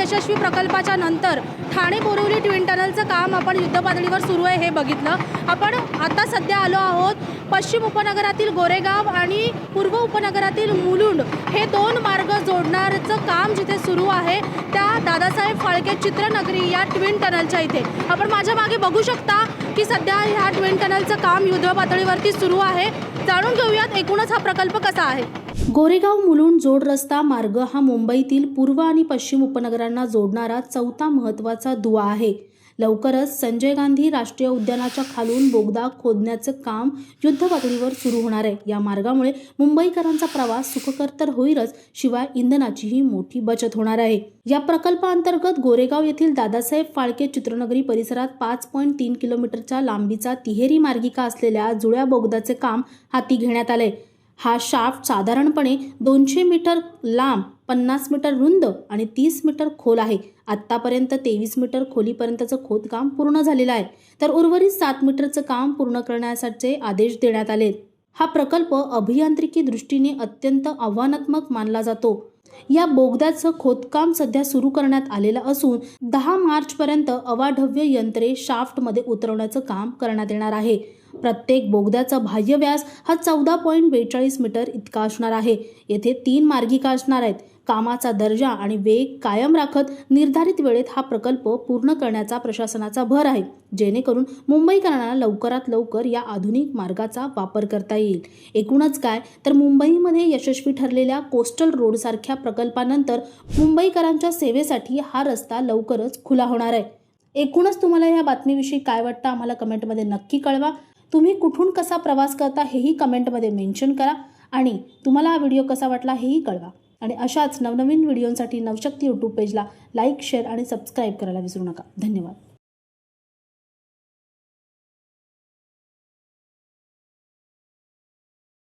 यशस्वी प्रकल्पाच्या नंतर ठाणे बोरिवली ट्विन टनलचं काम आपण युद्धपातळीवर सुरू आहे हे बघितलं। आपण आता सध्या आलो आहोत पश्चिम उपनगरातील गोरेगाव आणि पूर्व उपनगरातील मुलुंड हे दोन मार्ग जोडणारचं काम जिथे सुरू आहे त्या दादासाहेब फाळके चित्रनगरी या ट्विन टनलच्या इथे आपण माझ्या मागे बघू शकता की सध्या ह्या ट्विन टनलचं काम युद्धपातळीवरती सुरू आहे। जाणून घेऊयात एकूणच हा प्रकल्प कसा आहे। गोरेगाव मुलुंड जोड रस्ता मार्ग हा मुंबईतील पूर्व आणि पश्चिम उपनगरांना जोडणारा चौथा महत्त्वाचा दुवा आहे। लवकरच संजय गांधी राष्ट्रीय उद्यानाच्या खालून बोगदा खोदण्याचं काम युद्धपातळीवर सुरू होणार आहे। या मार्गामुळे मुंबईकरांचा प्रवास सुखकर तर होईलच, शिवाय इंधनाचीही मोठी बचत होणार आहे। या प्रकल्पाअंतर्गत गोरेगाव येथील दादासाहेब फाळके चित्रनगरी परिसरात 5.3 किलोमीटरच्या लांबीचा तिहेरी मार्गिका असलेल्या जुळ्या बोगद्याचे काम हाती घेण्यात आले। हा शाफ्ट साधारणपणे 200 मीटर लांब, 50 मीटर रुंद आणि 30 मीटर खोल आहे। आतापर्यंत 23 मीटर खोलीपर्यंतचं खोदकाम पूर्ण झालेलं आहे, तर उर्वरित 7 मीटरचं काम पूर्ण करण्यासाठी आदेश देण्यात आले। हा प्रकल्प अभियांत्रिकी दृष्टीने अत्यंत आव्हानात्मक मानला जातो। या बोगद्याचं खोदकाम सध्या सुरू करण्यात आलेलं असून 10 मार्च पर्यंत अवाढव्य यंत्रे शाफ्टमध्ये उतरवण्याचं काम करण्यात येणार आहे। प्रत्येक बोगद्याचा बाह्य व्यास हा 14.42 मीटर इतका असणार आहे। येथे 3 मार्गिका असणार आहेत। कामाचा दर्जा आणि वेग कायम राखत निर्धारित वेळेत हा प्रकल्प पूर्ण करण्याचा प्रशासनाचा भर आहे, जेणेकरून मुंबईकरांना लवकरात लवकर या आधुनिक मार्गाचा वापर करता येईल। एकूणच काय तर मुंबईमध्ये यशस्वी ठरलेल्या कोस्टल रोड सारख्या प्रकल्पानंतर मुंबईकरांच्या सेवेसाठी हा रस्ता लवकरच खुला होणार आहे। एकूणच तुम्हाला या बातमीविषयी काय वाटतं आम्हाला कमेंटमध्ये नक्की कळवा। तुम्ही कुठून कसा प्रवास करता हेही कमेंटमध्ये मेन्शन करा आणि तुम्हाला हा व्हिडिओ कसा वाटला हेही कळवा। आणि अशाच नवनवीन व्हिडिओंसाठी नवशक्ती यूट्यूब पेजला लाईक, शेअर आणि सबस्क्राईब करायला विसरू नका। धन्यवाद।